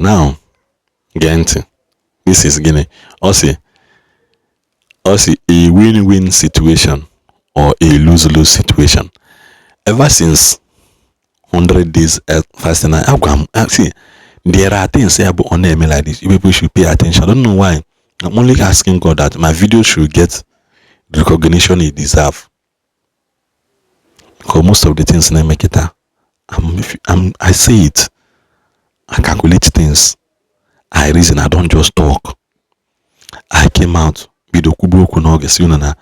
Now, Gente, this is Guinea. Also, a win-win situation or a lose-lose situation. Ever since 100 days fasting, see, there are things on me like this. People should pay attention. I don't know why. I'm only asking God that my video should get the recognition it deserves. Because most of the things in make it, I say it. I calculate things. I reason. I don't just talk. I came out with the kuboku no na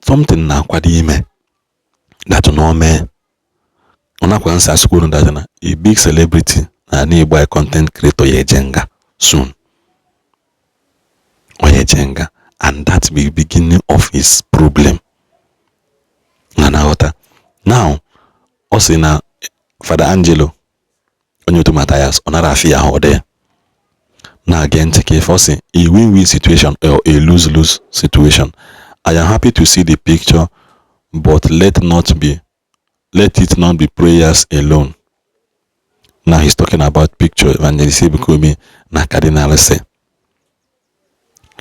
something na kwadi ime that no me. Ona kwa nsa school that na a big celebrity na Igbo content creator yejenga soon. Oyejenga, and that's the beginning of his problem. Now, also na Fada Angelo onye to Matthias onara afia ho there. Now again, take it for say a win-win situation or a lose-lose situation. I am happy to see the picture, but let it not be prayers alone. Now he's talking about picture evangelist Bukumi na Cardinal say.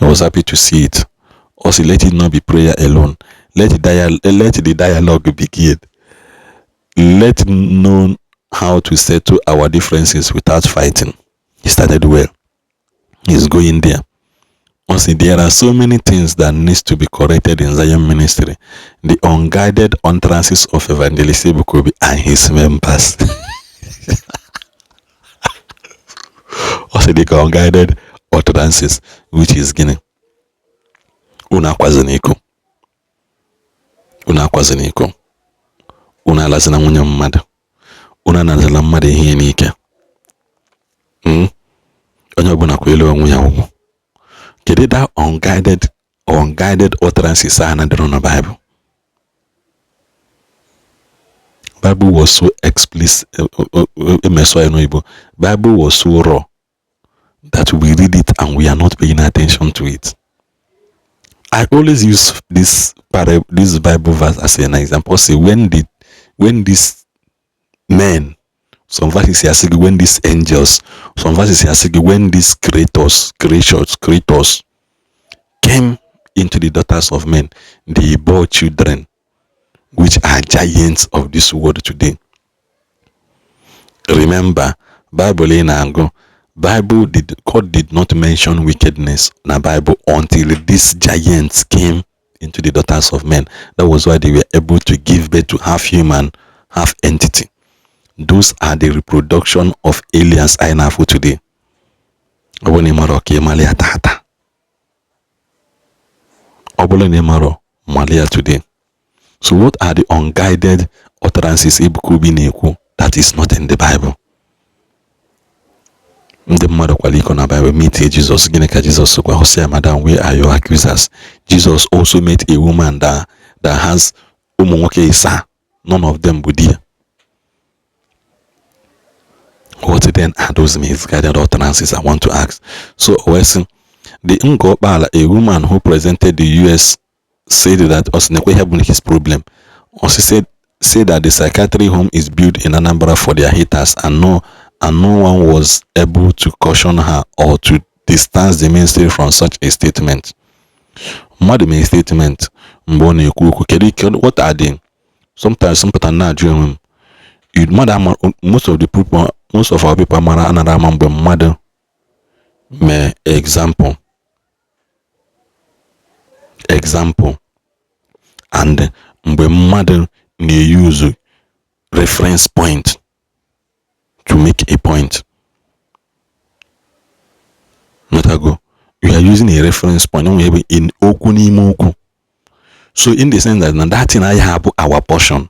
I was happy to see it. Also, let it not be prayer alone. Let the dialogue begin. Let know how to settle our differences without fighting. He started well. He's going there. Also, there are so many things that needs to be corrected in Zion ministry. The unguided utterances of Evangelist Bukobi and his members. Also, the unguided utterances, which is Guinea. Una kwazeniko. Una lazina nwunye mmadụ. Una nazala mmadụ ihe n'ike. Onye ọbụla kwelu onwe ya ụgwụ. Kedu that unguided utterances are not in the Bible? Bible was so explicit. Bible was so raw that we read it and we are not paying attention to it. I always use this Bible verse as an example. Say when these men, some verses here say when these angels, some verses here say when these creators came into the daughters of men, they bore children, which are giants of this world today. Remember, Bible in Ango, God did not mention wickedness in the Bible until these giants came into the daughters of men. That was why they were able to give birth to half human, half entity. Those are the reproduction of aliens I know for today. Today. So what are the unguided utterances that is not in the Bible? The mother na Bible meet Jesus. Jesus Madam, where are your accusers? Jesus also met a woman that has none of them would hear. What then are those misguided utterances I want to ask? So the Ngobala, a woman who presented the US, said that his problem. Also said that the psychiatric home is built in Anambra for their haters, and no one was able to caution her or to distance the ministry from such a statement. Madam statement, what are they? Sometimes some people are not doing. Most of our people are another mother. Example, and when mother use reference point to make a point. You are using a reference point in oku. So in the sense that thing I have our portion.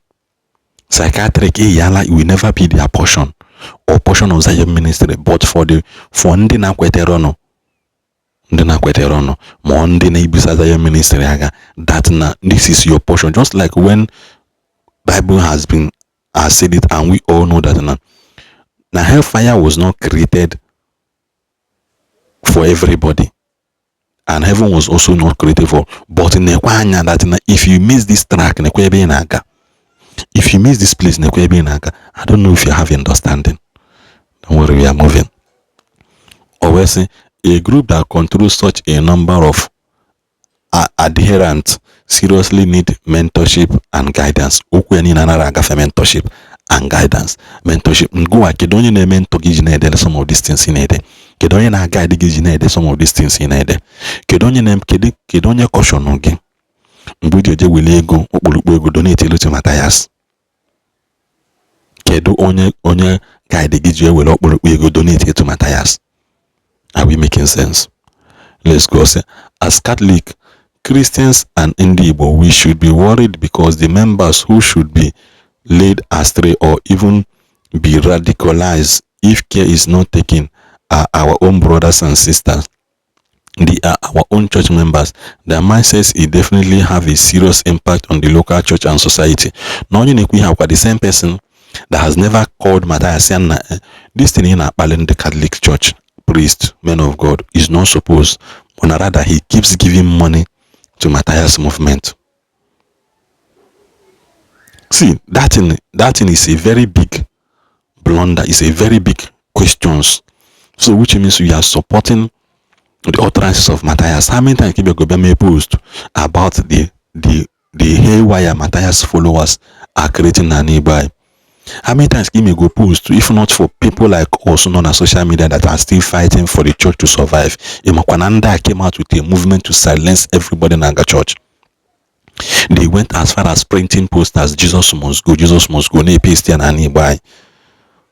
Psychiatric will never be their portion or portion of Zion ministry, but for ndị na-kweterono ma ndị na-ebisa Zion ministry that this is your portion. Just like when Bible has said it, and we all know that now hellfire was not created for everybody, and heaven was also not created for. But that if you miss this track, if you miss this place, I don't know if you have understanding. Don't worry, we are moving. Or we say a group that controls such a number of adherents seriously need mentorship and guidance. Okwu ni na nara agafe mentorship and guidance. Mentorship ngwa kedu onye na mentor gị na some of these things in ede. Kedu onye na guide gị na some of these things in ede. Kedu onye na kedu onye caution gị mgbe iji eje wele ego okpurukpu ego donate elu to Matthias. Kedu onye guide gị ji wele okpurukpu ego donate to Matthias. Are we making sense? Let's go. As Catholic Christians and Ndigbo, we should be worried because the members who should be led astray or even be radicalized if care is not taken are our own brothers and sisters. They are our own church members. Their mindsets will definitely have a serious impact on the local church and society. Now you know we have got the same person that has never called Matthias and this thing in the Catholic Church priest, men of God, is not supposed, but rather he keeps giving money to Matthias movement. See, that thing is a very big blunder, is a very big questions. So which means we are supporting the utterances of Matthias. How many times can you go back post about the haywire Matthias followers are creating an nearby? How many times can you go post, if not for people like us known as social media that are still fighting for the church to survive? Imakwananda came out with a movement to silence everybody in Naga church. They went as far as printing posters, Jesus must go, Jesus must go, and nearby.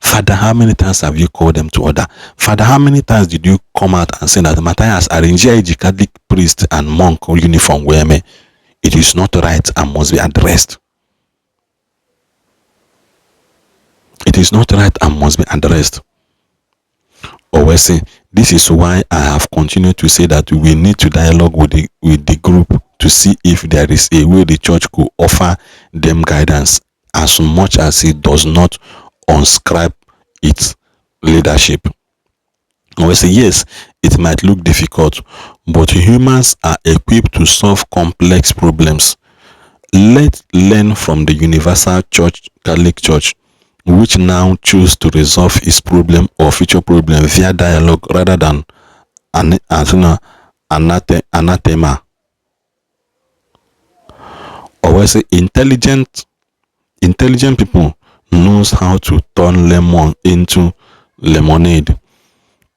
Father, how many times have you called them to order? Father, how many times did you come out and say that Matthias arranged a Catholic priest and monk uniform wear me? It is not right and must be addressed. It is not right and must be addressed. Or we say, this is why I have continued to say that we need to dialogue with the group to see if there is a way the church could offer them guidance as much as it does not unscribe its leadership. Or we say, yes, it might look difficult, but humans are equipped to solve complex problems. Let's learn from the Universal Church, Catholic Church, which now choose to resolve its problem or future problem via dialogue rather than anathema. Or we say intelligent people knows how to turn lemon into lemonade.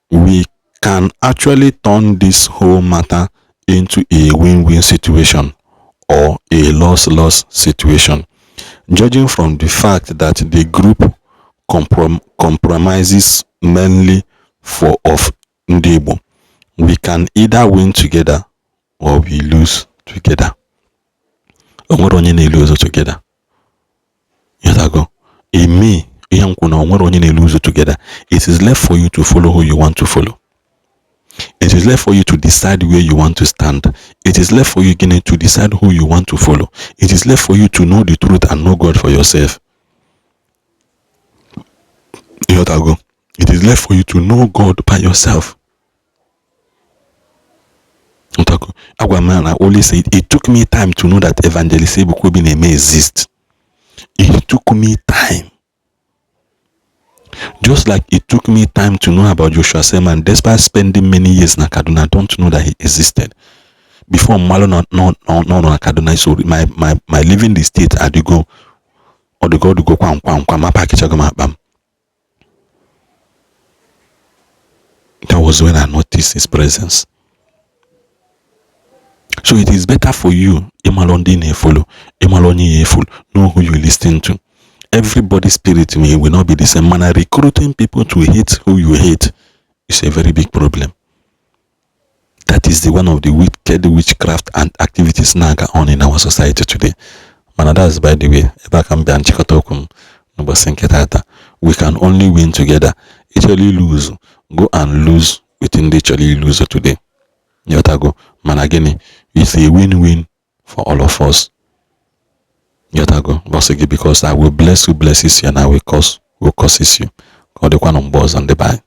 We can actually turn this whole matter into a win-win situation or a loss-loss situation. Judging from the fact that the group compromises mainly of Ndigbo, we can either win together or we lose together. Lose together. Go. Lose together. It is left for you to follow who you want to follow. It is left for you to decide where you want to stand. It is left for you again to decide who you want to follow. It is left for you to know the truth and know God for yourself. It is left for you to know God by yourself. I always say it took me time to know that evangelist Ebukwebine may exist. It took me time. Just like it took me time to know about Joshua Selman, despite spending many years in Kaduna, I don't know that he existed. Before Malo no Kaduna, so my living the state I go or the go to go my package bam. That was when I noticed his presence. So it is better for you, Emalondine follow, Emaloni follow, know who you listen to. Everybody's spirit will not be the same manner. Recruiting people to hate who you hate is a very big problem. That is the one of the wicked witchcraft and activities now on in our society today. That's by the way, we can only win together. Actually lose. Go and lose within the actually loser today. Yotago. Manageni. It's a win-win for all of us. Yotago. Because I will bless you, blesses you, and I will curse you. Call the one on boards and the buy.